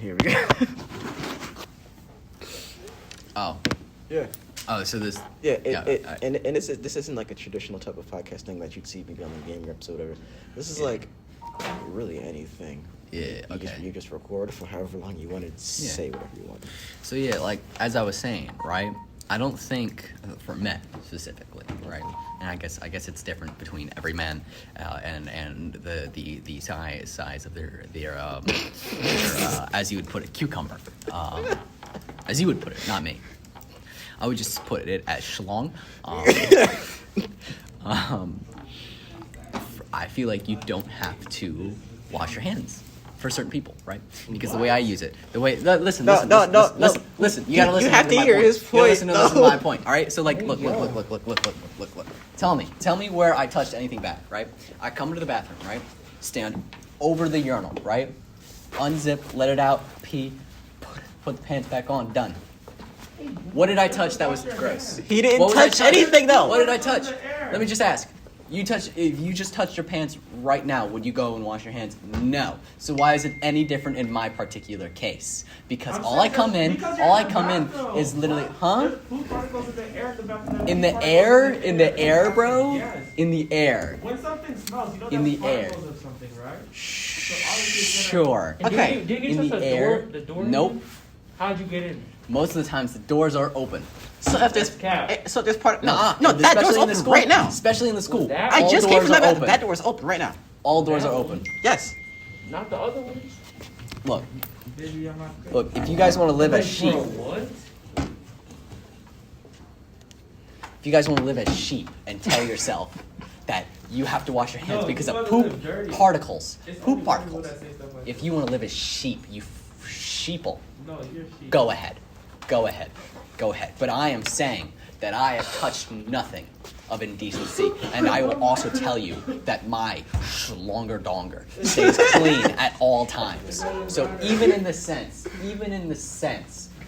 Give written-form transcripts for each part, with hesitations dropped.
Here we go. Oh. Yeah. Oh, so this. And this isn't like a traditional type of podcast thing that you'd see maybe on the gaming episode or whatever. This is like really anything. Yeah. You just record for however long you want to say whatever you want. So yeah, like as I was saying, right? I don't think for men specifically, right? And I guess it's different between every man and the size of their as you would put it, cucumber. As you would put it, not me. I would just put it as schlong. I feel like you don't have to wash your hands for certain people, right? Because the way I use it, listen. You gotta listen. You have to hear his point. You listen to my point. All right. So like, look. Tell me where I touched anything bad, right? I come to the bathroom, right? Stand over the urinal, right? Unzip, let it out, pee, put the pants back on, done. What did I touch that was gross? He didn't touch anything though. What did I touch? Let me just ask. If you just touched your pants right now, would you go and wash your hands? No. So why is it any different in my particular case? Because all I come in is literally, huh? Food particles in the air at the bathroom. In the air, bro? Yes. In the air. When something smells, you know In that's the air. particles of something, right? Sure. Okay. Did you In touch the air. The door? Nope. How'd you get in? Most of the times the doors are open. So if there's cap. so there's part No, that door's especially in the open school. right now. Especially in the school. That- I All just came doors from are that. open. That door's open right now. All doors are open. Yes. Not the other ones. Look, Baby, I'm not good. look. If you guys want to live as sheep, Bro, what? if you guys want to live as sheep and tell yourself that you have to wash your hands No, because you of wanna poop live dirty. particles, It's poop only people particles. that say stuff like If you want to live as sheep, you sheeple. No, you're sheep. Go ahead. But I am saying that I have touched nothing of indecency, and I will also tell you that my longer donger stays clean at all times. So even in the sense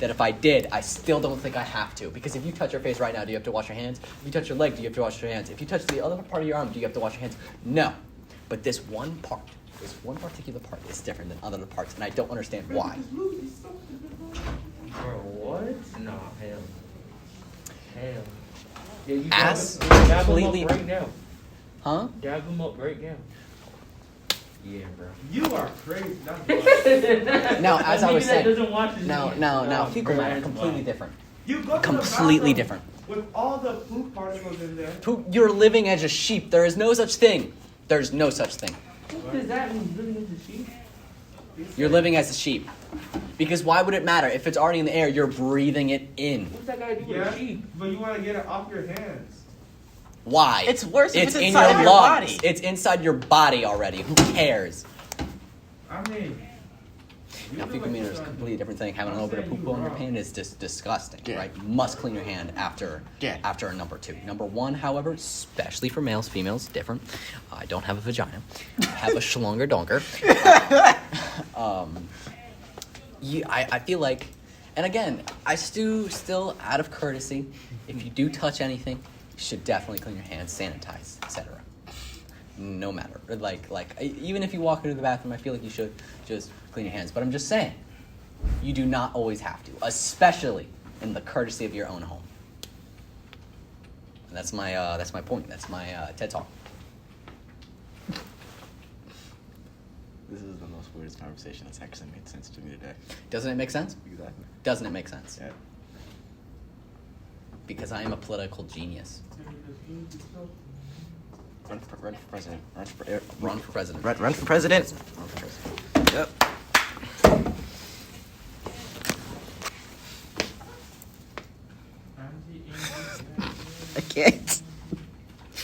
that if I did, I still don't think I have to. Because if you touch your face right now, do you have to wash your hands? If you touch your leg, do you have to wash your hands? If you touch the other part of your arm, do you have to wash your hands? No. But this one particular part is different than other parts, and I don't understand why. Bro, what? Nah, hell. Yeah, you Ass dab them completely- up right now. Huh? Dab them up right now. Yeah, bro. You are crazy. That's Now, as I was saying, doesn't watch his now, fecal matter, completely different. You go to Completely the bathroom different. with all the poop particles in there. Poop, you're living as a sheep. There is no such thing. There's no such thing. What does that mean, living as a sheep? You're living as a sheep. Because why would it matter? If it's already in the air, you're breathing it in. What's that got to do with Yeah, a sheep? but you want to get it off your hands. Why? It's worse if it's in inside your of your lungs. body. It's inside your body already. Who cares? I mean, Now, fecal matter is a completely different thing. Having a little bit of poop on your hand is just disgusting, Yeah. right? You must clean your hand after a number 2. Number 1, however, especially for males, females, different. I don't have a vagina. I have a schlonger donker. I feel like, and again, I still out of courtesy, if you do touch anything, you should definitely clean your hands, sanitize, etc. No matter, like even if you walk into the bathroom, I feel like you should just clean your hands. But I'm just saying, you do not always have to, especially in the courtesy of your own home. And that's my point. That's my TED talk. This is the most weirdest conversation that's actually made sense to me today. Doesn't it make sense? Exactly. Doesn't it make sense? Yeah. Because I am a political genius. Run for president. Run for president. Run for president. Run for president. Yep. I can't.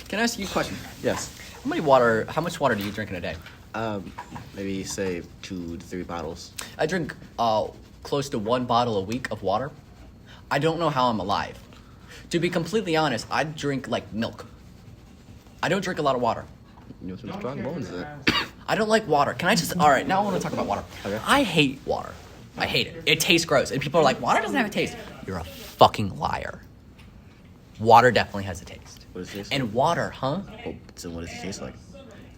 Can I ask you a question? Yes. How much water do you drink in a day? Maybe say 2 to 3 bottles. I drink close to 1 bottle a week of water. I don't know how I'm alive. To be completely honest, I drink like milk. I don't drink a lot of water. You have some strong bones there. I don't like water. Can I just... All right, now I want to talk about water. Okay. I hate water. I hate it. It tastes gross. And people are like, water doesn't have a taste. You're a fucking liar. Water definitely has a taste. What does it taste And water, huh? Oh, so what does it taste like?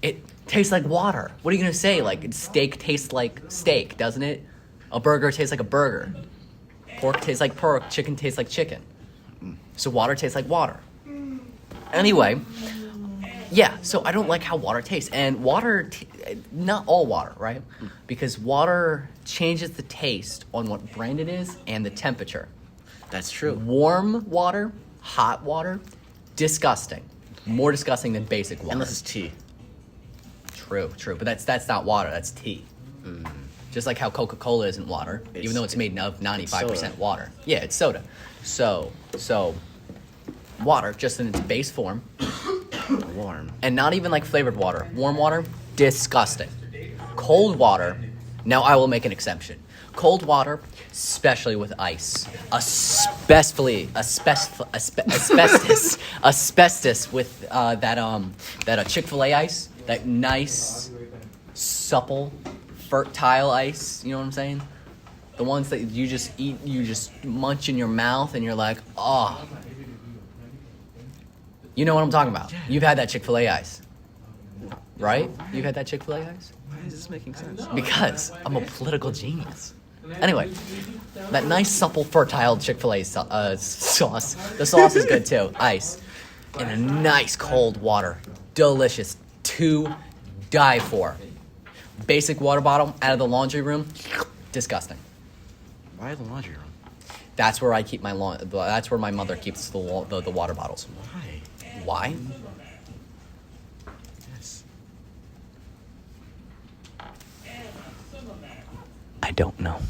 It tastes like water. What are you going to say? Like, steak tastes like steak, doesn't it? A burger tastes like a burger. Pork tastes like pork. Chicken tastes like chicken. So water tastes like water. Anyway, yeah, so I don't like how water tastes. And water, not all water, right? Because water changes the taste on what brand it is and the temperature. That's true. Warm water, hot water, disgusting. More disgusting than basic water. Unless it's tea. True. But that's not water, that's tea. Just like how Coca-Cola isn't water, even though it's made of 95% soda. water. Yeah, it's soda. So water, just in its base form, Warm. and not even like flavored water. Warm water, disgusting. Cold water, now I will make an exception. Cold water, especially with ice, asbestos with that Chick-fil-A ice, that nice, supple, fertile ice. You know what I'm saying? The ones that you just eat, you just munch in your mouth, and you're like, oh. You know what I'm talking about. You've had that Chick-fil-A ice, right? You've had that Chick-fil-A ice? Why is this making sense? Because I'm a political genius. Anyway, that nice, supple, fertile Chick-fil-A sauce. The sauce is good too. Ice. And a nice cold water. Delicious. To die for. Basic water bottle out of the laundry room. Disgusting. Why the laundry room? That's where I keep my that's where my mother keeps the water bottles. Why? Why? Yes. I don't know.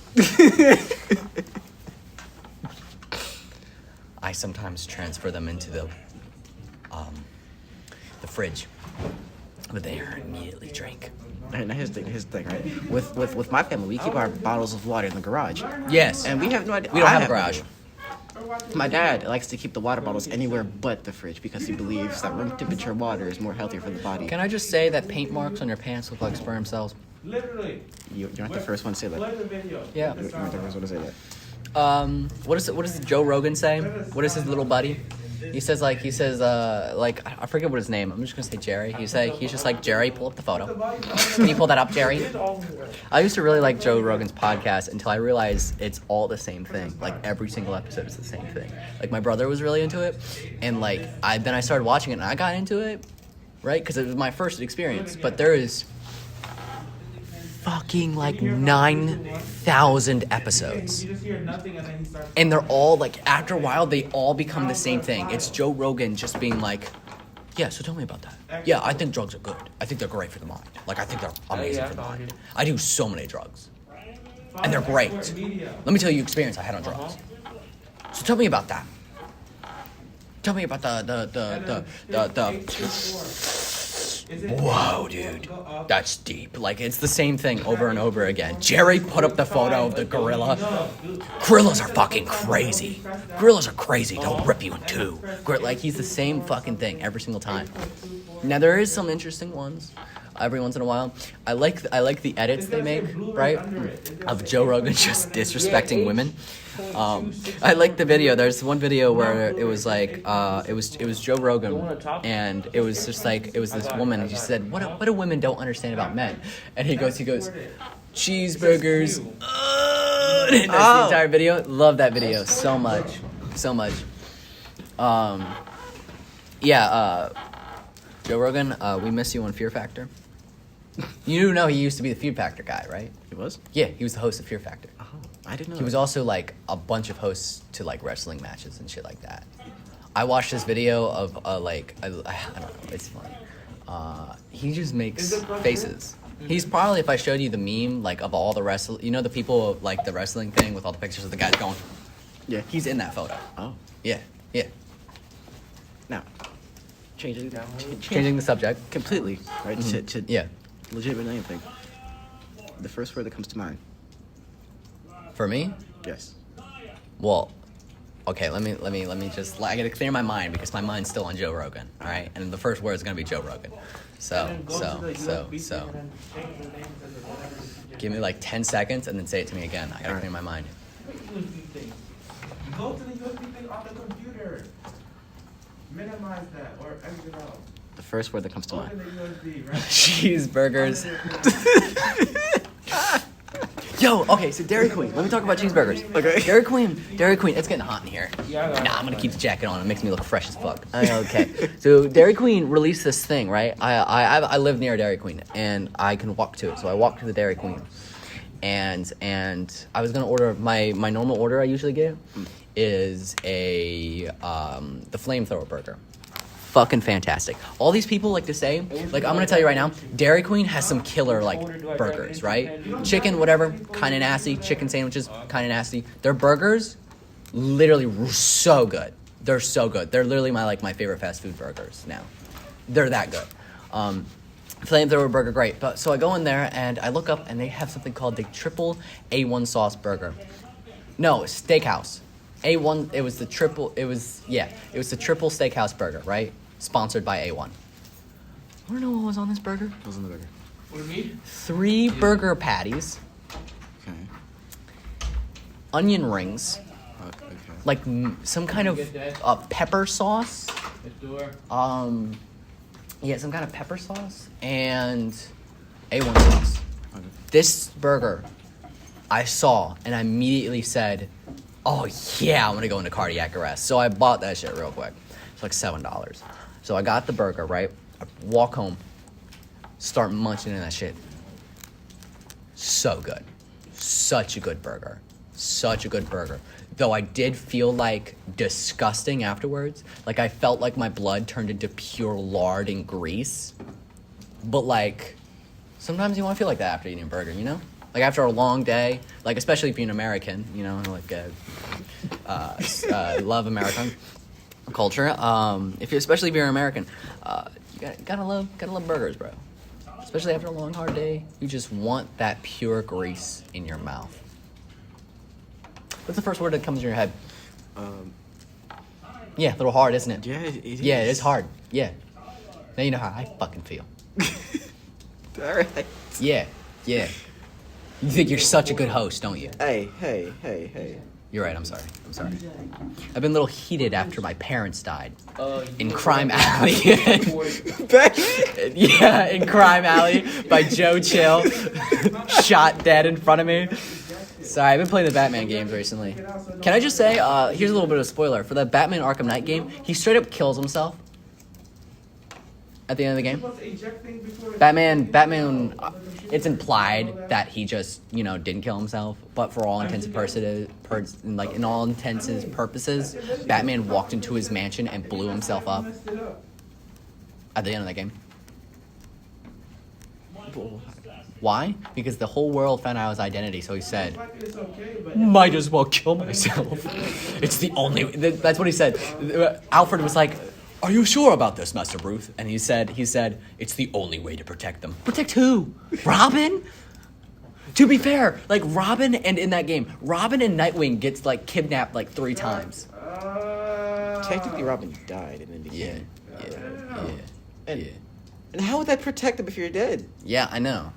I sometimes transfer them into the fridge, but they are immediately drank. And here's the thing, right? With my family, we keep our bottles of water in the garage. Yes, And we have no idea. we don't I have a no garage. idea. My dad likes to keep the water bottles anywhere but the fridge because he believes that room temperature water is more healthy for the body. Can I just say that paint marks on your pants look like sperm cells? Literally. You're not the first one to say that. Play the video. Yeah. You're not the first one to say that. What does Joe Rogan say? What is his little buddy? He says I forget what his name. I'm just gonna say Jerry. He's just like, Jerry, pull up the photo. Can you pull that up, Jerry? I used to really like Joe Rogan's podcast until I realized it's all the same thing. Like every single episode is the same thing. Like my brother was really into it, and then I started watching it and I got into it, right? Because it was my first experience. But there is fucking like 9,000 episodes. You just hear nothing and then he starts. And they're all like, after a while, they all become the same thing. It's Joe Rogan just being like, yeah, so tell me about that. Yeah, I think drugs are good. I think they're great for the mind. Like, I think they're amazing for the mind. I do so many drugs. And they're great. Let me tell you experience I had on drugs. So tell me about that. Tell me about the whoa, dude. That's deep. Like, it's the same thing over and over again. Jerry put up the photo of the gorilla. Gorillas are fucking crazy. Gorillas are crazy. They'll rip you in two. Like, he's the same fucking thing every single time. Now, there is some interesting ones every once in a while. I like the edits they make, right? Of Joe Rogan just disrespecting women. I like the video. There's one video where it was like it was Joe Rogan, and it was just like it was this woman, and she said, "What do women don't understand about men?" And he goes, "Cheeseburgers." And that's the entire video. Love that video so much. Joe Rogan, we miss you on Fear Factor. You know he used to be the Fear Factor guy, right? He was? Yeah, he was the host of Fear Factor. Oh, I didn't know. He was also like a bunch of hosts to like wrestling matches and shit like that. I watched this video of I don't know, it's funny. He just makes faces. He's probably, if I showed you the meme like of all the the people like the wrestling thing with all the pictures of the guys going. Yeah. He's in that photo. Oh. Yeah. Now, changing Changing the subject. completely, right? To Yeah. legitimate anything. The first word that comes to mind. For me? Yes. Well, okay, let me just, I gotta clear my mind because my mind's still on Joe Rogan, all right? And the first word is gonna be Joe Rogan. So, give me like 10 seconds and then say it to me again. I gotta clear my mind. Go to the USB thing on the computer. Minimize that or exit out. The first word that comes to Open mind. the USB, right? Cheeseburgers. Yo, okay, so Dairy Queen. Let me talk about cheeseburgers. Okay. Dairy Queen. It's getting hot in here. Yeah, Nah, I'm gonna keep the jacket on. It makes me look fresh as fuck. Okay. So Dairy Queen released this thing, right? I live near Dairy Queen, and I can walk to it. So I walk to the Dairy Queen, and I was gonna order my normal order I usually get is the flamethrower burger. Fucking fantastic. All these people like to say, like, I'm gonna tell you right now, Dairy Queen has some killer like burgers, right? Chicken, whatever, kind of nasty. Chicken sandwiches, kind of nasty. Their burgers, literally so good. They're so good. They're literally my favorite fast food burgers now. They're that good. Flamethrower burger, great. But so I go in there and I look up and they have something called the triple A1 sauce burger. No, steakhouse. A1, it was the triple steakhouse burger, right? Sponsored by A1. Wanna know what was on this burger? What was in the burger? What do you mean? 3 burger patties, Okay. onion rings, Okay. like some kind of pepper sauce. Let's do it. Some kind of pepper sauce and A1 sauce. Okay. This burger I saw and I immediately said, oh yeah, I'm gonna go into cardiac arrest. So I bought that shit real quick. It's like $7. So I got the burger, right? I walk home, start munching in that shit. So good. Such a good burger. Such a good burger. Though I did feel like disgusting afterwards. Like I felt like my blood turned into pure lard and grease. But like, sometimes you want to feel like that after eating a burger, you know? Like after a long day, like especially if you're an American, you know, like love American culture. Especially if you're an American, you gotta love burgers, bro. Especially after a long hard day, you just want that pure grease in your mouth. What's the first word that comes in your head? Yeah, a little hard, isn't it? Yeah, it is. Yeah, it is hard. Yeah. Now you know how I fucking feel. All right. Yeah. You think you're such a good host, don't you? Hey. You're right, I'm sorry. I've been a little heated after my parents died. In Crime Alley. Yeah, in Crime Alley by Joe Chill. Shot dead in front of me. Sorry, I've been playing the Batman games recently. Can I just say, here's a little bit of a spoiler. For the Batman Arkham Knight game, he straight up kills himself at the end of the game. Batman, it's implied that he just, didn't kill himself, but for all intents and purposes, Batman walked into his mansion and blew himself up at the end of the game. Why? Because the whole world found out his identity, so he said, might as well kill myself. It's the only... That's what he said. Alfred was like, are you sure about this, Master Bruce? And he said, it's the only way to protect them. Protect who? Robin? To be fair, Robin and in that game, Robin and Nightwing gets, kidnapped, 3 times. Technically, Robin died in the game. Yeah. And how would that protect him if you're dead? Yeah, I know.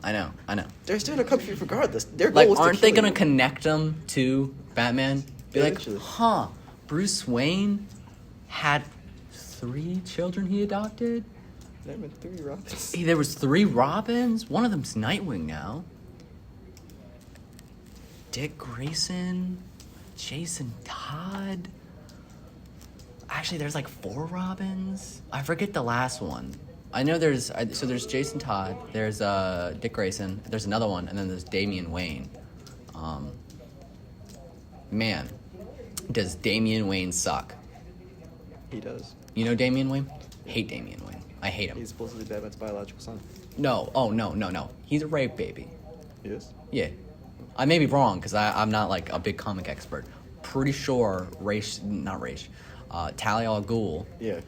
They're still gonna come for you regardless. Their goal was to aren't they kill gonna you. connect them to Batman? Be Eventually. Bruce Wayne had 3 children he adopted? That meant 3 Robins. Hey, there was 3 Robins? One of them's Nightwing now. Dick Grayson, Jason Todd. Actually, there's 4 Robins. I forget the last one. I know there's Jason Todd, there's Dick Grayson, there's another one, and then there's Damian Wayne. Man, does Damian Wayne suck? He does. You know Damian Wayne? Hate Damian Wayne. I hate him. He's supposedly Batman's biological son. No. Oh, no. He's a rape baby. Yes. Yeah. I may be wrong, because I'm not, a big comic expert. Pretty sure Talia al Ghul Yeah.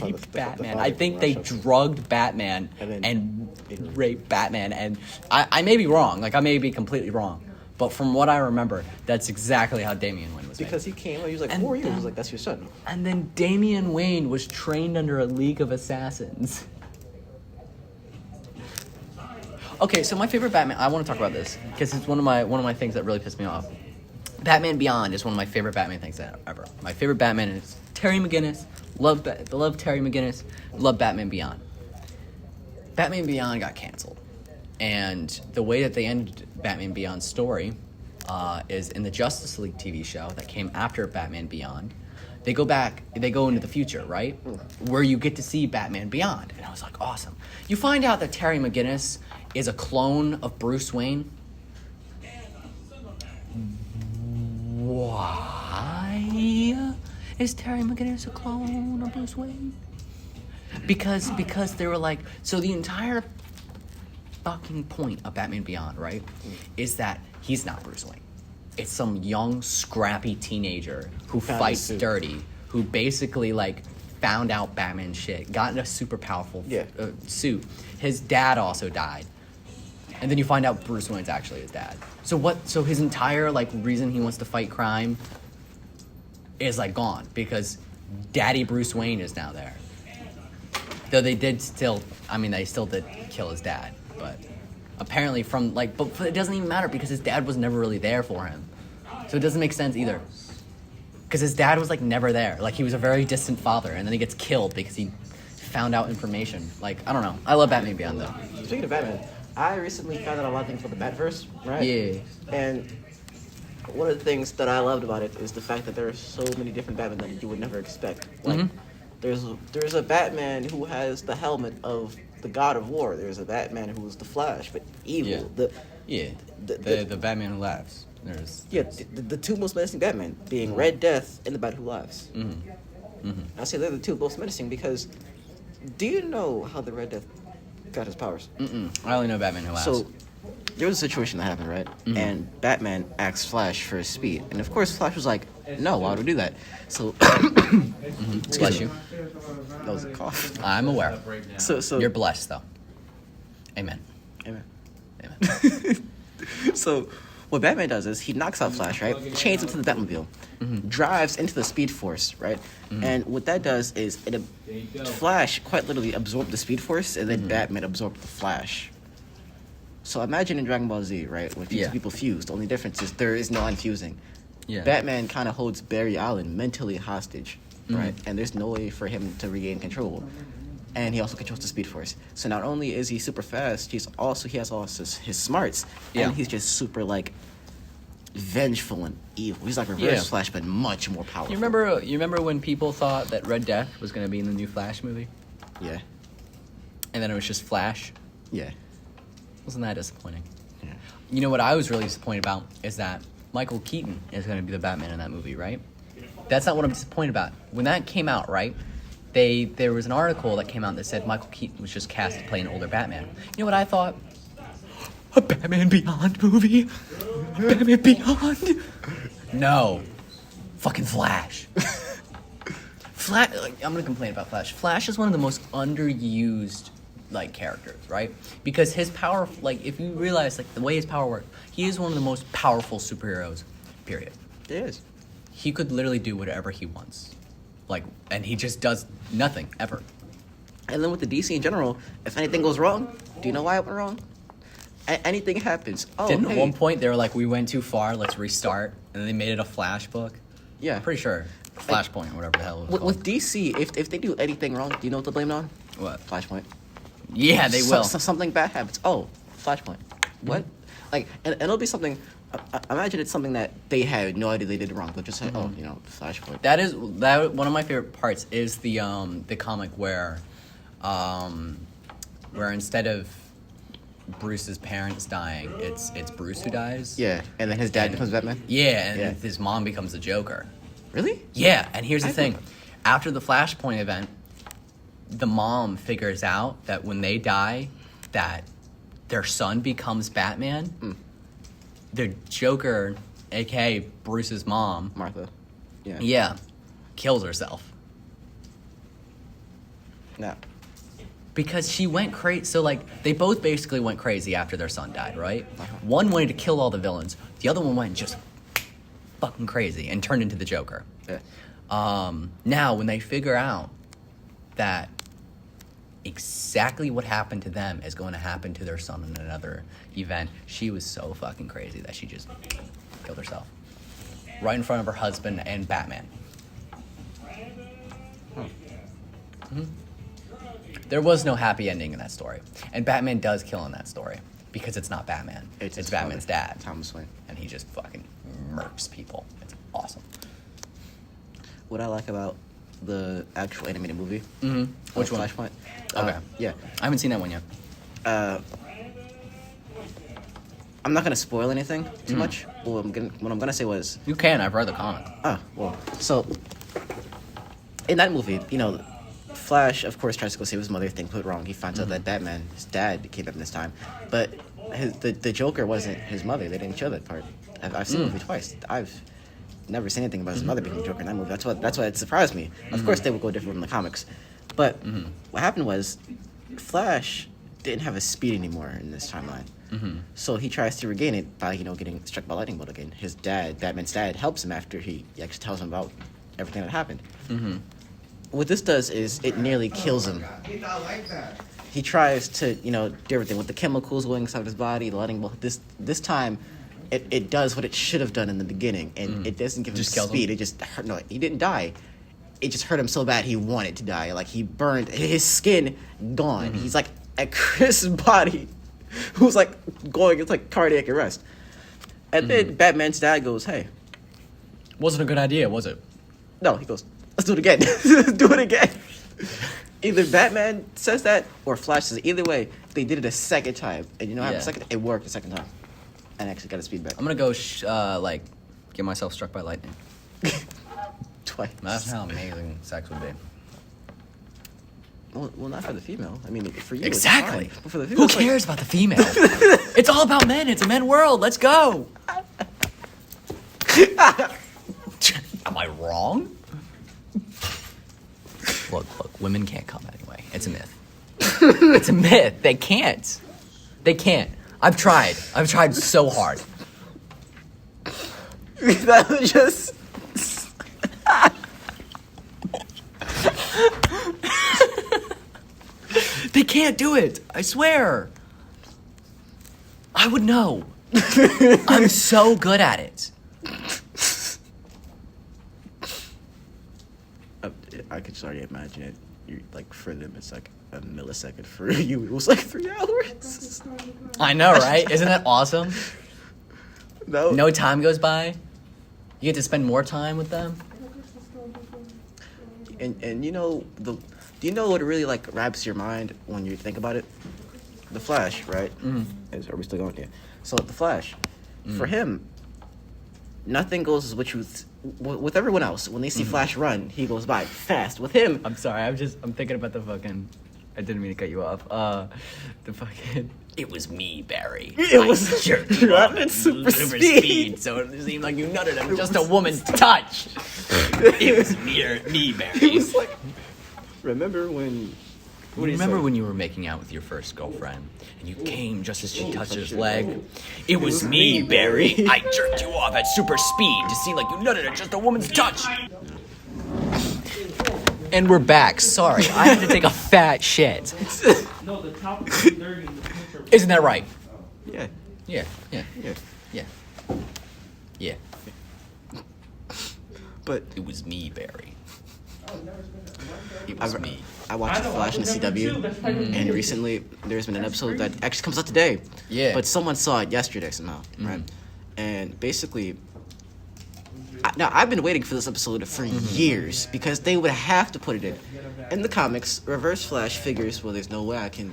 raped the Batman. father I think from they Russia. drugged Batman and raped Batman. And I may be wrong. I may be completely wrong. But from what I remember, that's exactly how Damian Wayne was made. Because he came, he was And 4 years. then- He was like, that's your son. And then Damian Wayne was trained under a League of Assassins. Okay, so my favorite Batman... I want to talk about this, because it's one of my things that really pissed me off. Batman Beyond is one of my favorite Batman things ever. My favorite Batman is Terry McGinnis. Love Terry McGinnis. Love Batman Beyond. Batman Beyond got canceled. And the way that they ended Batman Beyond's story is in the Justice League TV show that came after Batman Beyond. They go into the future, right? Where you get to see Batman Beyond. And I was like, awesome. You find out that Terry McGinnis is a clone of Bruce Wayne. Why is Terry McGinnis a clone of Bruce Wayne? Because they were like, so the entire fucking point of Batman Beyond, right, is that he's not Bruce Wayne. It's some young, scrappy teenager who fights dirty, who basically, like, found out Batman shit, got in a super powerful suit. His dad also died. And then you find out Bruce Wayne's actually his dad. So his entire, like, reason he wants to fight crime is, like, gone. Because Daddy Bruce Wayne is now there. Though they still did kill his dad. But apparently but it doesn't even matter because his dad was never really there for him. So it doesn't make sense either. Because his dad was, like, never there. Like, he was a very distant father. And then he gets killed because he found out information. Like, I don't know. I love Batman Beyond, though. Speaking of Batman, I recently found out a lot of things about the Batverse, right? Yeah. And one of the things that I loved about it is the fact that there are so many different Batman that you would never expect. Like, there's a Batman who has the helmet of the God of War. There's a Batman who's the Flash, but evil. Yeah. The Batman who laughs. The two most menacing Batmen being Red Death and the Bat Who Laughs. I say they're the two most menacing because do you know how the Red Death got his powers? I only know Batman who laughs. So there was a situation that happened, right? And Batman asked Flash for his speed, and of course Flash was like, "No, why would we do that?" So, Bless you. That was a cough. I'm aware. So You're blessed, though. Amen. Amen. Amen. So what Batman does is he knocks out Flash, right? Chains him to the Batmobile, drives into the Speed Force, right? And what that does is Flash quite literally absorbed the Speed Force, and then Batman absorbed the Flash. So imagine in Dragon Ball Z, right, when two people fuse, the only difference is there is no unfusing. Yeah. Batman kind of holds Barry Allen mentally hostage, right? And there's no way for him to regain control. And he also controls the Speed Force. So not only is he super fast, he has all his smarts, and he's just super, like, vengeful and evil. He's like Reverse Flash, but much more powerful. You remember when people thought that Red Death was going to be in the new Flash movie? Yeah. And then it was just Flash? Yeah. Wasn't that disappointing? Yeah. You know what I was really disappointed about is that Michael Keaton is going to be the Batman in that movie, right? That's not what I'm disappointed about. When that came out, right, there was an article that came out that said Michael Keaton was just cast to play an older Batman. You know what I thought? A Batman Beyond movie? Batman Beyond? No. Fucking Flash. I'm going to complain about Flash. Flash is one of the most underused, like, characters, right? Because his power, like, if you realize, like, the way his power works, he is one of the most powerful superheroes, period. It is. He could literally do whatever he wants. Like, and he just does nothing, ever. And then with the DC in general, if anything goes wrong, do you know why it went wrong? Anything happens. Oh, Didn't hey. at one point they were like, we went too far, let's restart, and then they made it a Flash book? Yeah. I'm pretty sure. Flashpoint or whatever the hell it was With called. DC, if they do anything wrong, do you know what they'll blame it on? What? Flashpoint. Yeah, they will. Something bad happens. Oh, Flashpoint. What? Like, and it'll be something. Imagine it's something that they had no idea they did wrong. They'll just say, "Oh, Flashpoint." That one of my favorite parts is the comic where instead of Bruce's parents dying, it's Bruce who dies. Yeah, and then his dad becomes Batman. Yeah, and his mom becomes the Joker. Really? Yeah, and here's the thing. After the Flashpoint event, the mom figures out that when they die, that their son becomes Batman. The Joker, a.k.a. Bruce's mom, Martha. Yeah. Yeah, kills herself. No. Because she went crazy. So, like, they both basically went crazy after their son died, right? One wanted to kill all the villains. The other one went just fucking crazy and turned into the Joker. Yeah. Now, when they figure out that exactly what happened to them is going to happen to their son in another event, she was so fucking crazy that she just killed herself. Right in front of her husband and Batman. There was no happy ending in that story. And Batman does kill in that story. Because it's not Batman. It's It's his Batman's father, dad. Thomas Wayne. And he just fucking murks people. It's awesome. What I like about the actual animated movie, Which one? Flashpoint. Okay. Yeah. I haven't seen that one yet. I'm not gonna spoil anything too much. What I'm gonna say was, You can. I've read the comic. so in that movie, you know, Flash, of course, tries to go save his mother. Things went wrong. He finds out that Batman, his dad, came up this time, but the Joker wasn't his mother. They didn't show that part. I've seen the movie twice. I've never seen anything about his mother becoming Joker in that movie. That's why it surprised me. Of course, they would go different from the comics, but what happened was, Flash didn't have his speed anymore in this timeline. So he tries to regain it by, you know, getting struck by lightning bolt again. His dad, Batman's dad, helps him after he actually tells him about everything that happened. What this does is it nearly kills him. He's not like that. He tries to, you know, do everything with the chemicals going inside his body, the lightning bolt. This time, it does what it should have done in the beginning, and it doesn't give him Just kills speed. him? It just hurt. No, he didn't die. It just hurt him so bad he wanted to die. Like, he burned his skin gone. He's like a Chris body, who's like going into like cardiac arrest. And then Batman's dad goes, "Hey, Wasn't a good idea, was it? no." He goes, "Let's do it again. Let's do it again." Either Batman says that or Flash says it. Either way, they did it a second time, and you know, Yeah. it worked a second time, and actually got his speed back I'm gonna go, get myself struck by lightning. twice. That's how amazing sex would be. Well, not for the female. I mean, for you, Exactly. It's fine. But for the female, Who it's like- cares about the female? It's all about men. It's a men world. Let's go. Am I wrong? Look, women can't come anyway. It's a myth. It's a myth. They can't. They can't. I've tried. I've tried so hard. that was just. They can't do it. I swear. I would know. I'm so good at it. I could just already imagine it. You like, for them, it's like a millisecond. For you, it was like 3 hours. I know, right? Isn't that awesome? No, No time goes by. You get to spend more time with them. And you know do you know what really like wraps your mind when you think about it? The Flash, right? Are we still going here? So the Flash, for him, nothing goes as what you with everyone else. When they see Flash run, he goes by fast. With him, I'm sorry. I'm thinking about the fucking. I didn't mean to cut you off. The fucking. It was me, Barry. It was jerked you run off at super speed. so it seemed like you nutted him. Just a woman's touch. It was me, Barry. He was like, remember when? What do you Remember say? when you were making out with your first girlfriend and you came just as she touched his leg? It was me, Barry. I jerked you off at super speed to seem like you nutted at just a woman's touch. And we're back. Sorry, I had to take a fat shit. No, the top is dirty in the picture. Isn't that right? Yeah, Yeah. but It was me, Barry. It I, was me. I watched I know, Flash I in the remember too, CW, that's why I didn't and get it. recently there's been an episode that actually comes out today. Yeah. But someone saw it yesterday somehow, right? And basically, now I've been waiting for this episode for years because they would have to put it in. In the comics, Reverse Flash figures, well, there's no way I can,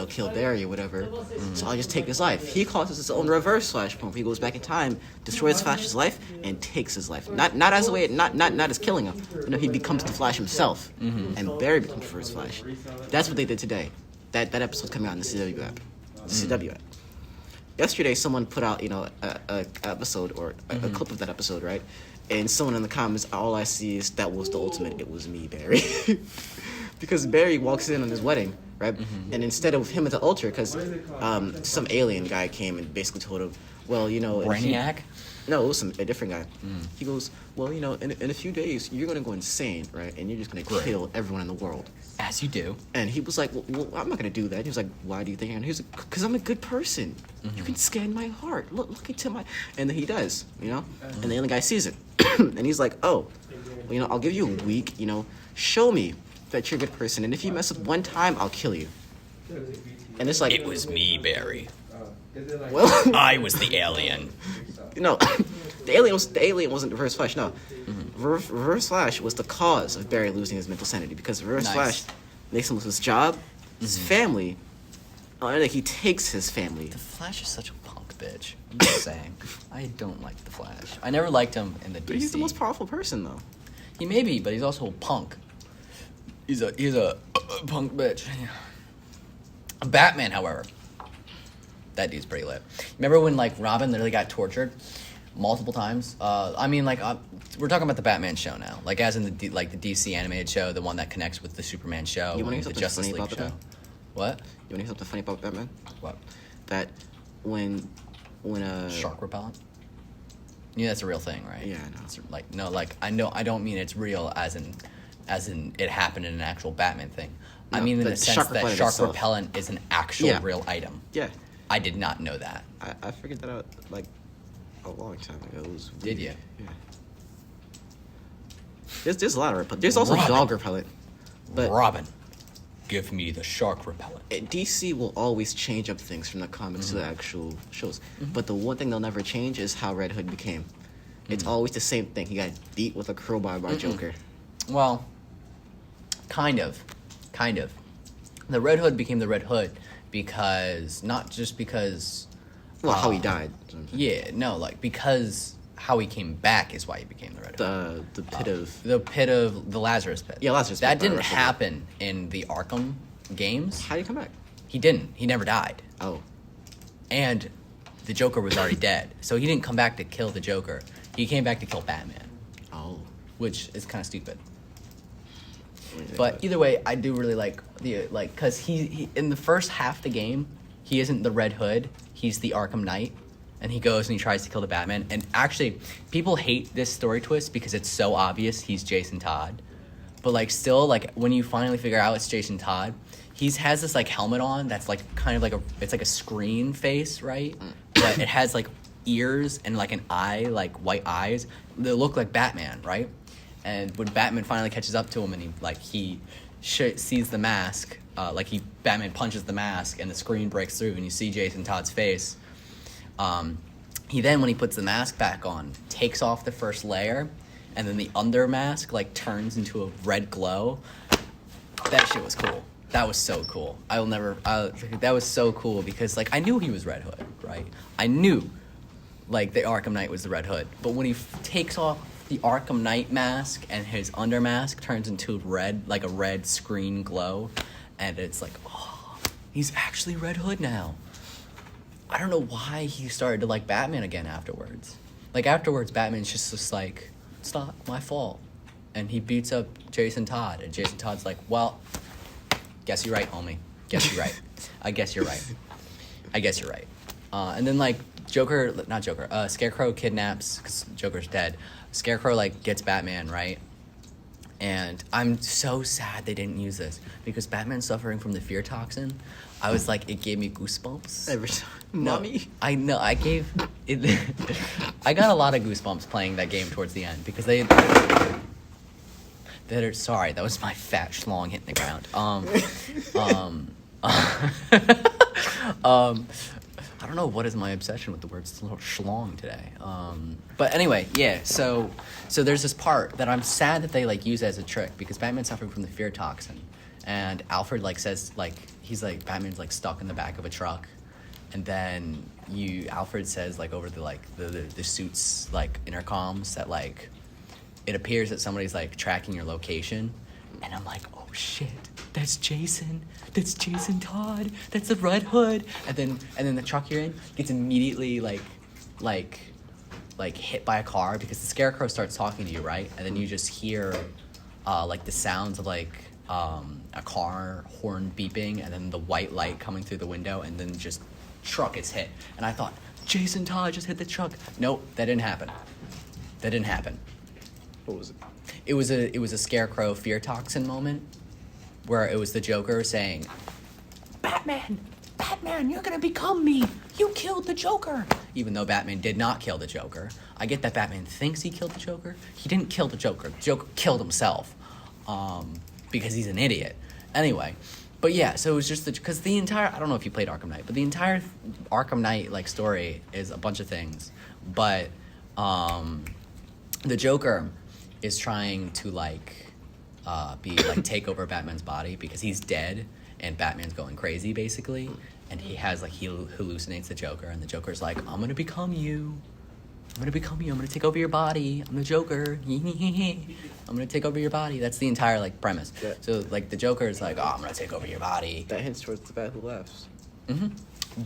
kill Barry or whatever, so I'll just take his life. He causes his own Reverse Flashpoint. He goes back in time, destroys Flash's life, and takes his life. Not as a way, not as killing him. He becomes the Flash himself, and Barry becomes Reverse Flash. That's what they did today. That episode's coming out in the CW app. Yesterday, someone put out, a episode or a clip of that episode, right? And someone in the comments, all I see is that was the ultimate. It was me, Barry, because Barry walks in on his wedding, right? And instead of him at the altar, because some alien guy came and basically told him, well, Brainiac? No, it was a different guy. He goes, well, in a few days, you're going to go insane, right? And you're just going to kill everyone in the world. As you do. And he was like, well, I'm not going to do that. He was like, why do you think? And he was like, because I'm a good person. You can scan my heart. Look into my... And then he does, And the other guy sees it. And he's like, oh, well, I'll give you a week, show me that you're a good person. And if you mess up one time, I'll kill you. And it's like... It was me, Barry. Is it like Well, I was the alien. no, the alien wasn't Reverse Flash. No, Reverse Flash was the cause of Barry losing his mental sanity because Reverse Nice. Flash makes him lose his job, his family. And he takes his family. The Flash is such a punk bitch. I'm just saying. I don't like the Flash. I never liked him in the DC. But he's the most powerful person, though. He may be, but he's also a punk. He's a punk bitch. Batman, however, that dude's pretty lit. Remember when like Robin literally got tortured multiple times? I mean, like we're talking about the Batman show now, like as in the the DC animated show, the one that connects with the Superman show, You want to hear and the something Justice funny League about show. that? What? You want to hear something funny about Batman? What? That when Shark repellent? Yeah, that's a real thing, right? Yeah, I know. It's like no, like I don't mean it's real as in it happened in an actual Batman thing. I No, mean in the the sense shark that repellent shark itself. repellent is an actual Yeah. real item. Yeah, I did not know that. I figured that out like a long time ago. It was Did weird. you? Yeah. There's a lot of repellent. There's also Robin. dog repellent. But Robin, give me the shark repellent. DC will always change up things from the comics to the actual shows. But the one thing they'll never change is how Red Hood became. It's always the same thing. He got beat with a crowbar by Joker. Well, kind of. The Red Hood became the Red Hood because not just because. Well, how he died. Yeah, no, like because how he came back is why he became the Red Hood. The pit of The Lazarus pit. Yeah, Lazarus That pit, didn't right. happen in the Arkham games. how do you come back? He didn't. He never died. Oh, And the Joker was already dead. So he didn't come back to kill the Joker. He came back to kill Batman, oh. which is kind of stupid. What do you think But about it? either way, I do really like because he in the first half of the game, he isn't the Red Hood. He's the Arkham Knight, and he goes and he tries to kill the Batman. And actually, people hate this story twist because it's so obvious he's Jason Todd. But like still, like when you finally figure out it's Jason Todd, he has this like helmet on that's like kind of like it's like a screen face, right? But it has like ears and like an eye, like white eyes. They look like Batman, right? And when Batman finally catches up to him and he sees the mask, Batman punches the mask and the screen breaks through and you see Jason Todd's face. He then, when he puts the mask back on, takes off the first layer, and then the under mask like turns into a red glow. That shit was cool. That was so cool. That was so cool because like I knew he was Red Hood, right? I knew like the Arkham Knight was the Red Hood, but when he takes off the Arkham Knight mask and his under mask turns into red, like a red screen glow, and it's like, oh, he's actually Red Hood now. I don't know why he started to like Batman again afterwards. Like afterwards, Batman's just like, it's not my fault, and he beats up Jason Todd, and Jason Todd's like, well, guess you're right, homie. Guess you're right. I guess you're right. And then like Scarecrow kidnaps, because Joker's dead. Scarecrow like gets Batman, right? And I'm so sad they didn't use this because Batman's suffering from the fear toxin. I was like, it gave me goosebumps. Every time. No, Mommy. I know. I gave it. I got a lot of goosebumps playing that game towards the end because they. Sorry, that was my fat schlong hitting the ground. I don't know what is my obsession with the word schlong today. But anyway, yeah. So there's this part that I'm sad that they like use as a trick because Batman's suffering from the fear toxin, and Alfred like says like he's like Batman's like stuck in the back of a truck, and then Alfred says like over the suit's like intercoms that like it appears that somebody's like tracking your location, and I'm like, oh shit, that's Jason Todd, that's the Red Hood, and then the truck you're in gets immediately like hit by a car because the Scarecrow starts talking to you, right? And then you just hear like the sounds of like a car horn beeping, and then the white light coming through the window, and then just truck is hit, and I thought Jason Todd just hit the truck. Nope, that didn't happen. What was it? It was a Scarecrow fear toxin moment where it was the Joker saying, Batman, you're gonna become me. You killed the Joker. Even though Batman did not kill the Joker. I get that Batman thinks he killed the Joker. He didn't kill the Joker. The Joker killed himself because he's an idiot. Anyway, But yeah, so it was just because the entire, I don't know if you played Arkham Knight, but the entire Arkham Knight like story is a bunch of things. But the Joker is trying to take over Batman's body because he's dead and Batman's going crazy basically, and he hallucinates the Joker, and the Joker's like, I'm gonna become you. I'm gonna take over your body. I'm the Joker. I'm gonna take over your body. That's the entire like premise. Yeah. So like the Joker is like, oh, I'm gonna take over your body. That hints towards the Bat Who Laughs.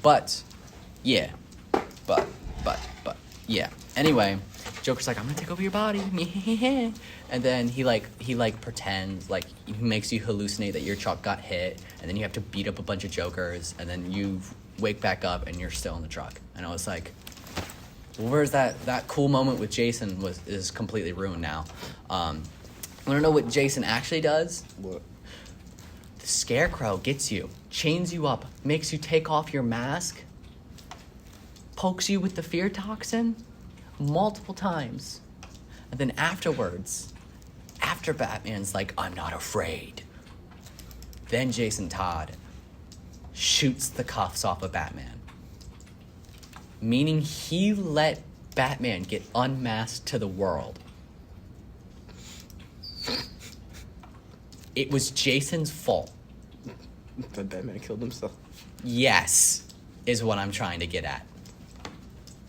But yeah. But yeah. Anyway, Joker's like, I'm gonna take over your body. And then he pretends like he makes you hallucinate that your truck got hit, and then you have to beat up a bunch of Jokers, and then you wake back up and you're still in the truck. And I was like, well, where's that cool moment with Jason is completely ruined now. Want to know what Jason actually does? What? The Scarecrow gets you, chains you up, makes you take off your mask, pokes you with the fear toxin multiple times. And then afterwards, after Batman's like, I'm not afraid, then Jason Todd shoots the cuffs off of Batman. Meaning he let Batman get unmasked to the world. It was Jason's fault. But Batman killed himself. Yes, is what I'm trying to get at.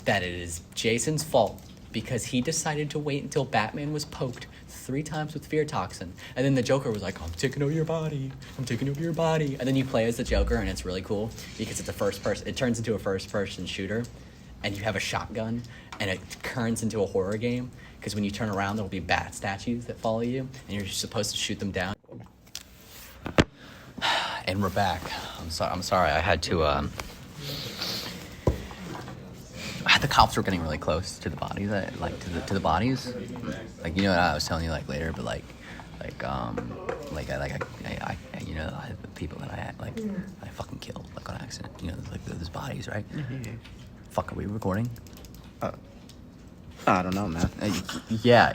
That it is Jason's fault because he decided to wait until Batman was poked 3 times with fear toxin. And then the Joker was like, I'm taking over your body. I'm taking over your body. And then you play as the Joker, and it's really cool because it's a first person. It turns into a first person shooter, and you have a shotgun, and it turns into a horror game because when you turn around, there'll be bat statues that follow you, and you're supposed to shoot them down. And we're back. I'm sorry. I had to. The cops were getting really close to the bodies, to the bodies. Like, you know what I was telling you like later, but I you know, the people that I fucking killed like on accident. You know, like those bodies, right? Mm-hmm. Fuck, are we recording? I don't know, man. Yeah.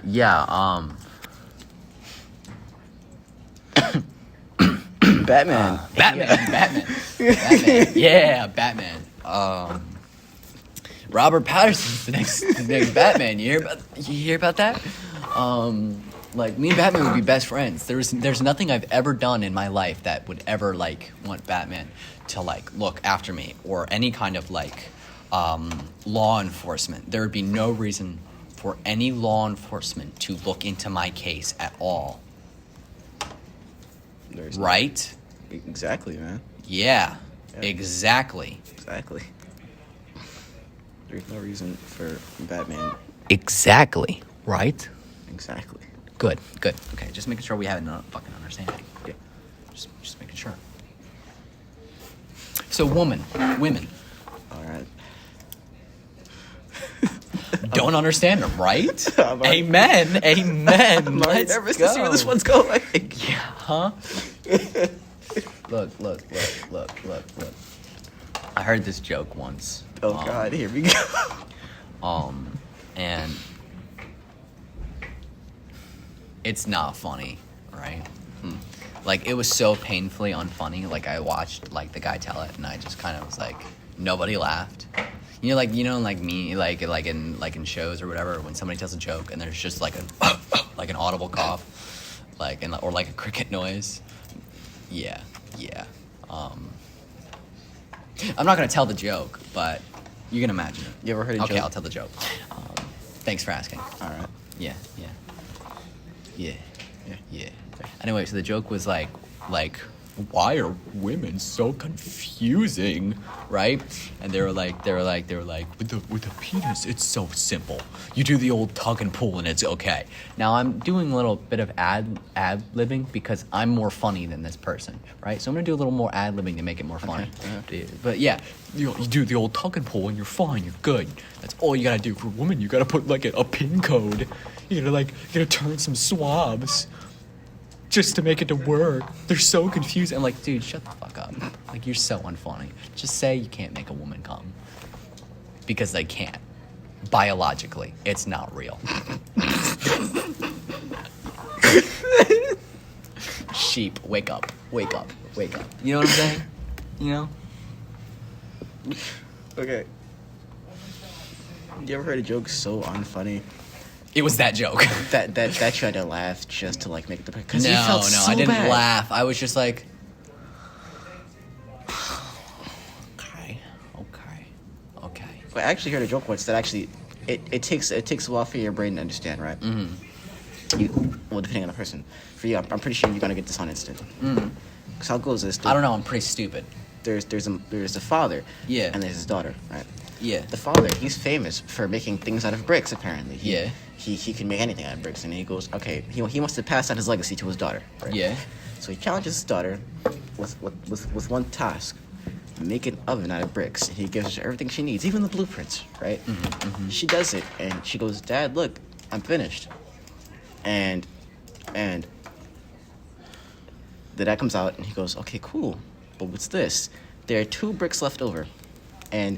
Batman. Batman. Yeah, Batman. Robert Pattinson's the next Batman. You hear about that? Like, me and Batman would be best friends. There's nothing I've ever done in my life that would ever like want Batman to like look after me or any kind of like law enforcement. There would be no reason for any law enforcement to look into my case at all. There's right? Exactly, man. Yeah, exactly. Exactly. There's no reason for Batman. Exactly. Right? Exactly. Good. Okay, just making sure we have enough fucking understanding. Yeah. Just making sure. So women. All right. Don't understand them, right? Amen. I'm already nervous to see where this one's going. Yeah, huh? Look. I heard this joke once. Oh God, here we go. And it's not funny, right? Like, it was so painfully unfunny. Like, I watched like the guy tell it, and I just kind of was like, nobody laughed. Like me, like in shows or whatever, when somebody tells a joke and there's just like like an audible cough, or like a cricket noise. Yeah. I'm not gonna tell the joke, but you can imagine it. You ever heard a Okay, joke? I'll tell the joke. Thanks for asking. All right. Yeah. Anyway, so the joke was like, why are women so confusing, right? And they were like, with a penis, it's so simple. You do the old tug and pull, and it's okay. Now I'm doing a little bit of ad-libbing because I'm more funny than this person, right? So I'm gonna do a little more ad-libbing to make it more funny. Okay. But yeah, you do the old tug and pull, and you're fine. You're good. That's all you gotta do. For women, you gotta put like a pin code. You gotta turn some swabs. Just to make it to work. They're so confused. I'm like, dude, shut the fuck up. Like, you're so unfunny. Just say you can't make a woman come. Because they can't. Biologically, it's not real. Sheep, wake up. wake up. You know what I'm saying? You know? Okay. You ever heard a joke so unfunny It was that joke. that you had to laugh just to like make the because No, you felt so I didn't bad. laugh. I was just like, okay. But I actually heard a joke once that actually it takes a while for your brain to understand, right? Mm-hmm. Well, depending on the person. For you, I'm pretty sure you're gonna get this on instant. Mm-hmm. Because how it goes is I don't know. I'm pretty stupid. there's the father, Yeah. and there's his daughter, right? Yeah. The father, he's famous for making things out of bricks. Apparently, Yeah. He can make anything out of bricks, and he goes, okay, he wants to pass on his legacy to his daughter, right? Yeah. So he challenges his daughter with one task: make an oven out of bricks. And he gives her everything she needs, even the blueprints, right? She does it, and she goes, "Dad, look, I'm finished." And the dad comes out, and he goes, "Okay, cool, but what's this? There are 2 bricks left over," and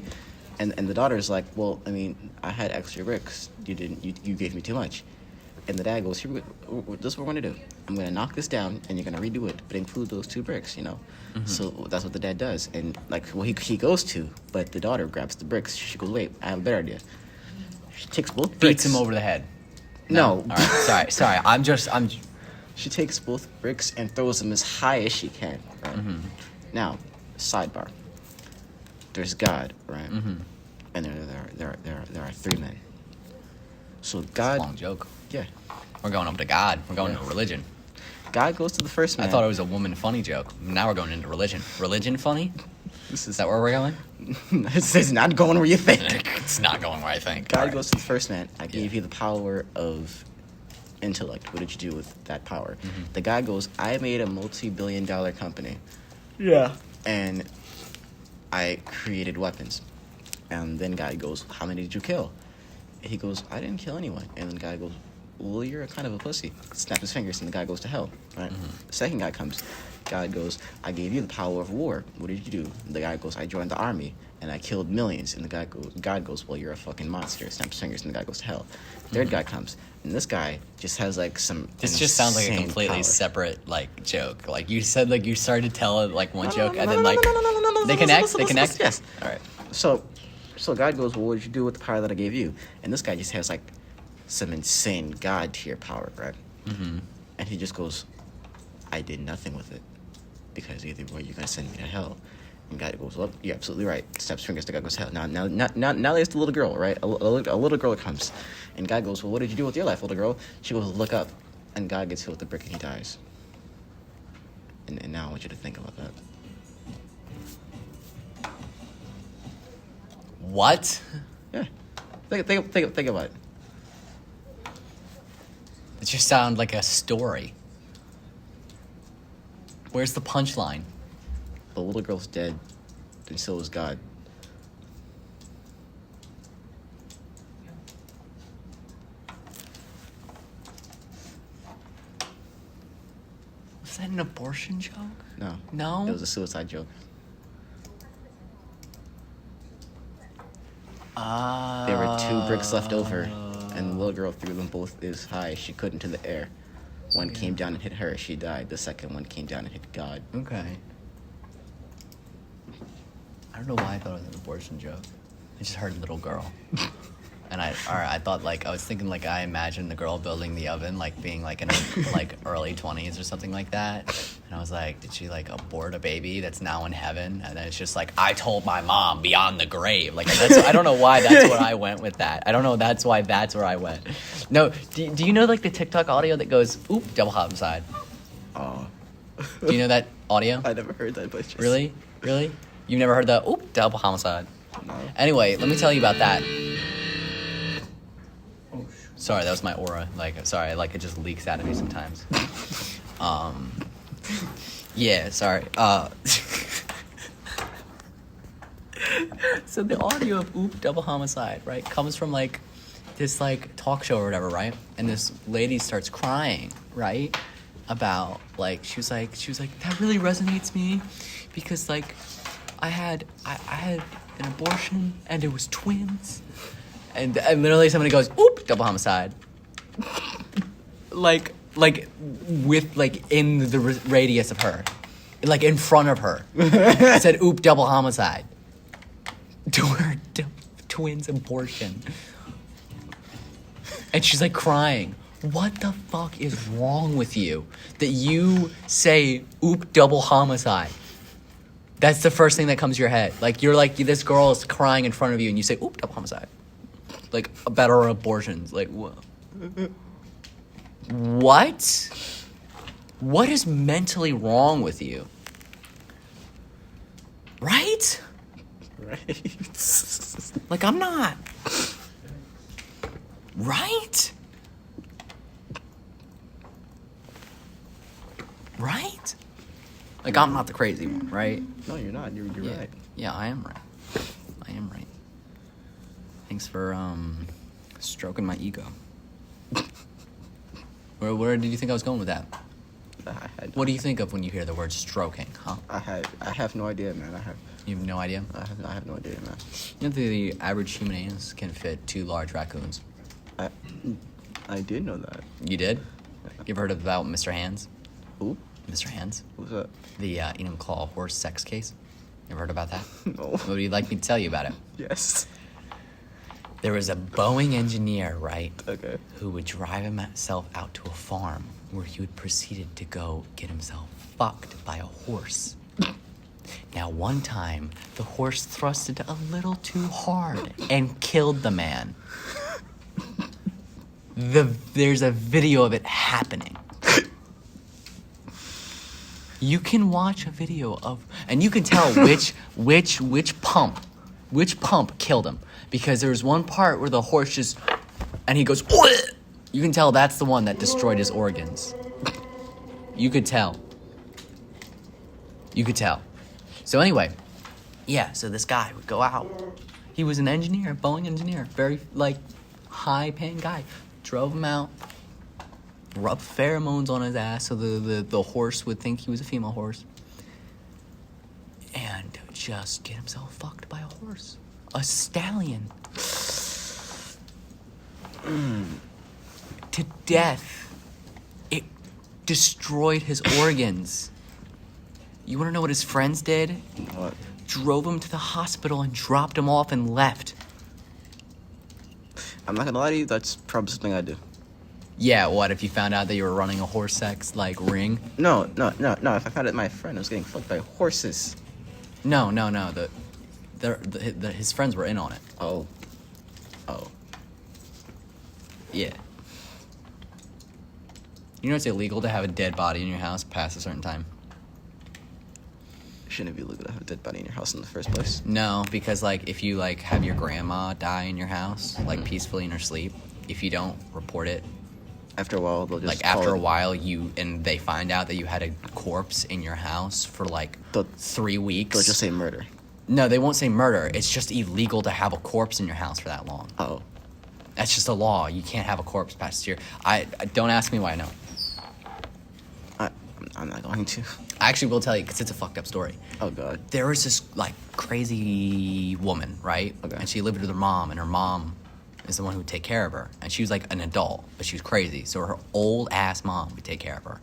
the daughter's like, "Well, I mean, I had extra bricks. You didn't. You gave me too much." And the dad goes, "Here, this is what we're gonna do. I'm gonna knock this down, and you're gonna redo it, but include those 2 bricks, you know." So that's what the dad does, and like, well, he goes to, but the daughter grabs the bricks. She goes, "Wait, I have a better idea." She takes both bricks. Beats him over the head. No. All right. Sorry. I'm. She takes both bricks and throws them as high as she can. Right. Now, sidebar. There's God, right? And there are 3 men. So God. Long joke. Yeah. We're going up to God. We're going into religion. God goes to the first man. I thought it was a woman funny joke. Now we're going into religion. Religion funny? Is that where we're going? It's not going where you think. It's not going where I think. God All right. goes to the first man. I gave you the power of intellect. What did you do with that power? The guy goes, I made a multi-billion-dollar company. Yeah. And I created weapons. And then guy goes, how many did you kill? And he goes, I didn't kill anyone. And then the guy goes, well, you're a kind of a pussy. Snap his fingers, and the guy goes to hell. Right? The second guy comes. God goes, I gave you the power of war. What did you do? And the guy goes, I joined the army, and I killed millions. And God goes, well, you're a fucking monster. Snap his fingers, and the guy goes to hell. Third guy comes, and this guy just has like some. This just sounds like a insane completely power. separate like joke. Like you said, like you started to tell like one joke, and No, then like no, they connect. They connect. Yes. All right. So God goes, well, what did you do with the power that I gave you? And this guy just has like some insane God tier power, right? And he just goes, I did nothing with it, because either way you're gonna send me to hell. And God goes, well, you're absolutely right. Snaps fingers, the guy goes to hell. Now there's the little girl, right? A little girl comes, and God goes, well, what did you do with your life, little girl? She goes, look up, and God gets hit with the brick and he dies. And now I want you to think about that. What? Yeah, think about it. It just sounds like a story. Where's the punchline? The little girl's dead, and so is God. Was that an abortion joke? No. No? It was a suicide joke. There were 2 bricks left over, and the little girl threw them both as high as she could into the air. One came down and hit her, she died. The second one came down and hit God. Okay. I don't know why I thought it was an abortion joke. I just heard little girl. And I thought like, I was thinking like, I imagined the girl building the oven, like being like in her like early 20s or something like that. And I was like, did she like abort a baby that's now in heaven? And then it's just like, I told my mom beyond the grave. Like, I don't know why that's where I went with that. I don't know, that's why that's where I went. No, do you know like the TikTok audio that goes, oop, double homicide? Oh. Do you know that audio? I never heard that, but just... Really? You've never heard the oop, double homicide? No. Anyway, let me tell you about that. Sorry, that was my aura. Like, sorry, like it just leaks out of me sometimes. Yeah, sorry. So the audio of oop, double homicide, right, comes from like this like talk show or whatever, right? And this lady starts crying, right? About like she was like that really resonates me because like I had an abortion and it was twins. And literally somebody goes, oop, double homicide. like with, like, in the radius of her. like in front of her. I said, "Oop, double homicide." To her twins abortion. And she's like crying. What the fuck is wrong with you that you say, "Oop, double homicide"? That's the first thing that comes to your head. Like, you're like, this girl is crying in front of you and you say, "Oop, double homicide." Like, about her abortions. Like, what? What is mentally wrong with you? Right? Right. Like, I'm not. Right? Right? Like, I'm not the crazy one, right? No, you're not. You're Yeah. right. Yeah, I am right. I am right. Thanks for stroking my ego. Where did you think I was going with that? What do you think of when you hear the word stroking, huh? I have no idea, man. You have no idea? I have no idea, man. You know the average human anus can fit 2 large raccoons. I did know that. You did? You ever heard about Mr. Hands? Who? Mr. Hands? Who's that? The claw horse sex case? You ever heard about that? No. What would you like me to tell you about it? Yes. There was a Boeing engineer, right? Okay. Who would drive himself out to a farm where he would proceeded to go get himself fucked by a horse. Now, one time, the horse thrusted a little too hard and killed the man. There's a video of it happening. You can watch a video of, and you can tell which pump killed him, because there was one part where the horse just, and he goes, "Bleh!" You can tell that's the one that destroyed his organs. You could tell. So anyway, yeah. So this guy would go out. He was an engineer, a Boeing engineer, very like high-paying guy. Drove him out. Rubbed pheromones on his ass so the horse would think he was a female horse. And just get himself fucked by a horse. A stallion. To death. It destroyed his organs. You want to know what his friends did? What? Drove him to the hospital and dropped him off and left. I'm not gonna lie to you. That's probably something I do. Yeah, what if you found out that you were running a horse sex like ring? No. If I found out my friend was getting fucked by horses. No. His friends were in on it. Oh. Yeah. You know it's illegal to have a dead body in your house past a certain time? Shouldn't it be legal to have a dead body in your house in the first place? No, because like if you like have your grandma die in your house, like peacefully in her sleep, if you don't report it, After a while, they'll just like call after a it- while they find out that you had a corpse in your house for like They'll- 3 weeks. They'll just say murder. No, they won't say murder. It's just illegal to have a corpse in your house for that long. Oh. That's just a law. You can't have a corpse past a year. I don't ask me why I know. I'm not going to. I actually will tell you because it's a fucked up story. Oh, God. There was this like crazy woman, right? Okay. And she lived with her mom, and her mom is the one who would take care of her. And she was like an adult, but she was crazy. So her old ass mom would take care of her.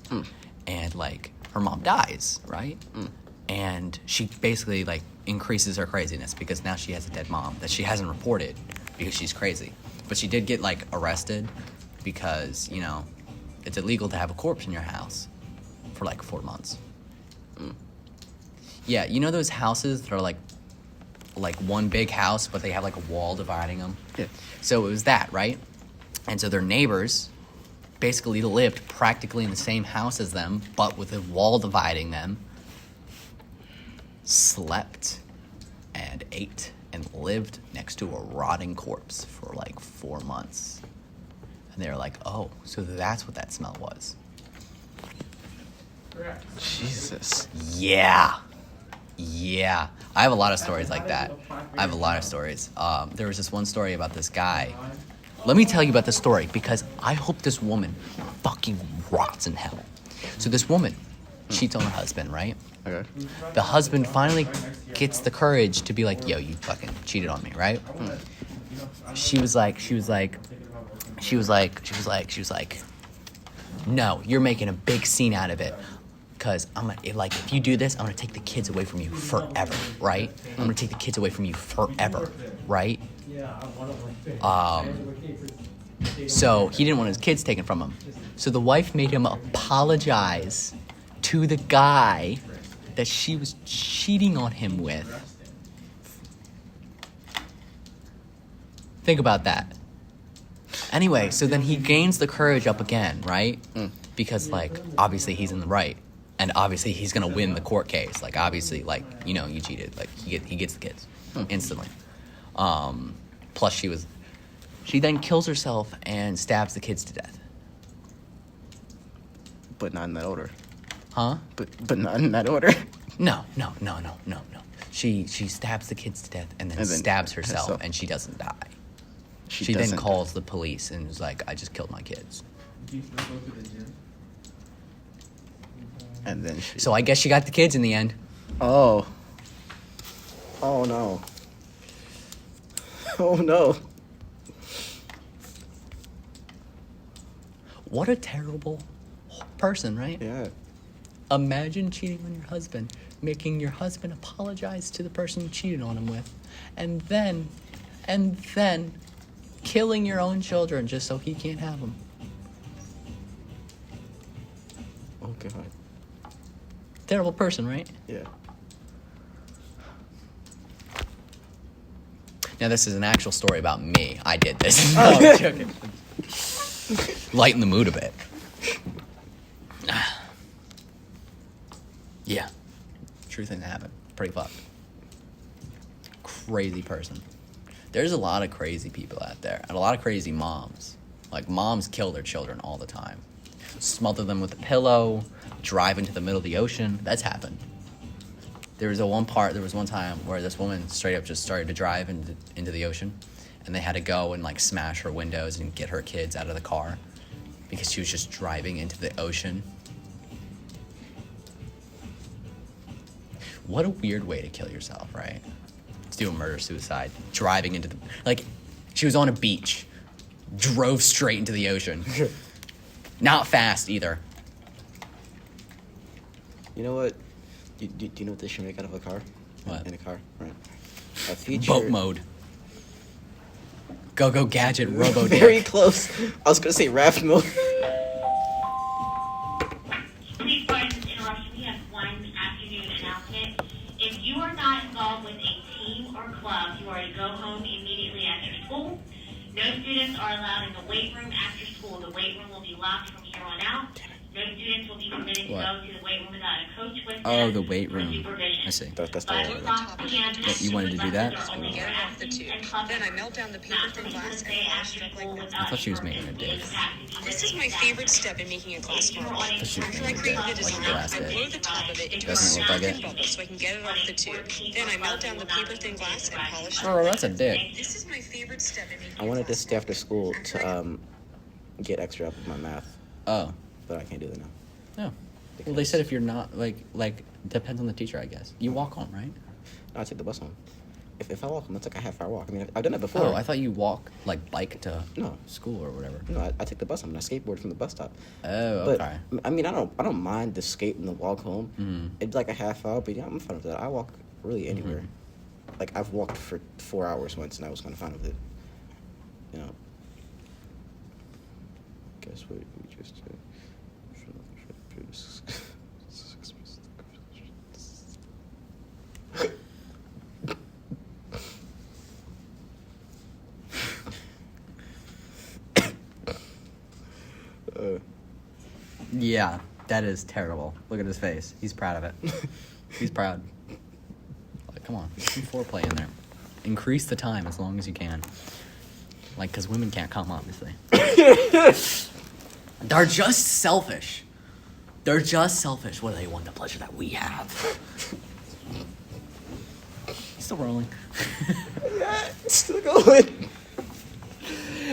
And like her mom dies, right? And she basically like increases her craziness because now she has a dead mom that she hasn't reported because she's crazy. But she did get like arrested because, you know, it's illegal to have a corpse in your house for like 4 months. Yeah, you know those houses that are like one big house, but they have like a wall dividing them? Yeah. So it was that, right? And so their neighbors basically lived practically in the same house as them, but with a wall dividing them, slept and ate and lived next to a rotting corpse for like 4 months. And they were like, oh, so that's what that smell was. Jesus. Yeah. I have a lot of stories like that. There was this one story about this guy. Let me tell you about this story because I hope this woman fucking rots in hell. So this woman cheats on her husband, right? Okay. The husband finally gets the courage to be like, yo, you fucking cheated on me, right? She was like, no, you're making a big scene out of it. because if you do this, I'm gonna take the kids away from you forever, right? I'm gonna take the kids away from you forever, right? So he didn't want his kids taken from him. So the wife made him apologize to the guy that she was cheating on him with. Think about that. Anyway, so then he gains the courage up again, right? Because, like, obviously he's in the right. And obviously he's going to win the court case. Like, obviously, like, you know, you cheated. Like, he gets the kids instantly. Plus she then kills herself and stabs the kids to death. But not in that order. Huh? But not in that order. No. She stabs the kids to death and then stabs herself, and she doesn't die. She then calls the police and is like, I just killed my kids. And then So I guess she got the kids in the end. Oh no. Oh no. What a terrible person, right? Yeah. Imagine cheating on your husband, making your husband apologize to the person you cheated on him with, and then killing your own children just so he can't have them. Oh god. Terrible person, right? Yeah. Now this is an actual story about me. I did this. No, I'm joking. Lighten the mood a bit. Yeah. True thing that happened. Pretty fucked. Crazy person. There's a lot of crazy people out there. And a lot of crazy moms. Like, moms kill their children all the time. Smother them with a pillow. Drive into the middle of the ocean. That's happened. There was one time where this woman straight up just started to drive into the ocean. And they had to go and, like, smash her windows and get her kids out of the car. Because she was just driving into the ocean. What a weird way to kill yourself, right? To do a murder-suicide. Driving into the... Like, she was on a beach. Drove straight into the ocean. Not fast, either. You know what? Do you know what they should make out of a car? What? In a car, right? A feature... Boat mode. Go gadget, robo Very close. I was gonna say raft mode. Please pardon this interruption. We have one afternoon announcement. If you are not involved with a team or club, you are to go home immediately after school. No students are allowed in the weight room after school. The weight room will be locked from here on out. No students will be permitted to What? go to the weight room without a coach with them. Oh, the weight for room. supervision. I see. That's the 5 one. o'clock p.m. What, you wanted to do that? lessons are only Get for it off the athletes tube. and club Then I members. melt down the paper Not thin permitted glass to and stay polish after it up school like without that. I thought she was making a supervision. dish. You have to be This is with my your favorite staff. step in making a If glass you're funnel. on a That's just After I create the like a design, glass I dish. blow the top of it into a Doesn't look like thin it. bubble so I can get it off the tube. Then I melt down the paper thin glass and polish it. Oh, that's a dick. This is my favorite step in making I wanted a this glass after school to get extra up with my math, Oh. but I can't do that now. No. Well, they said if you're not, like, depends on the teacher, I guess. You walk home, right? No, I take the bus home. If I walk home, that's like a half-hour walk. I mean, I've done it before. Oh, I thought you walk, bike to No. school or whatever. No, I take the bus home and I skateboard from the bus stop. Oh, But okay. I mean, I don't mind the skate and the walk home. Mhm. It's like a half hour, but yeah, I'm fine with that. I walk really anywhere. Like I've walked for 4 hours once, and I was kind of fine with it. You know. Guess what we just did? Yeah, that is terrible. Look at his face. He's proud of it. He's proud. Like, come on, some foreplay in there. Increase the time as long as you can. Like, because women can't come, obviously. They're just selfish. They're just selfish. What do they want? The pleasure that we have. Still rolling. Yeah, it's still going.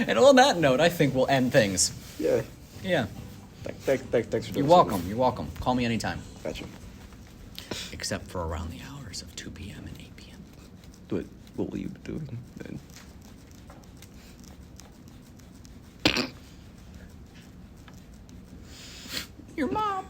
And on that note, I think we'll end things. Yeah. Yeah. Thanks for doing You're welcome. You're welcome. Call me anytime. Gotcha. Except for around the hours of 2 p.m. and 8 p.m. What will you be doing then? Your mom.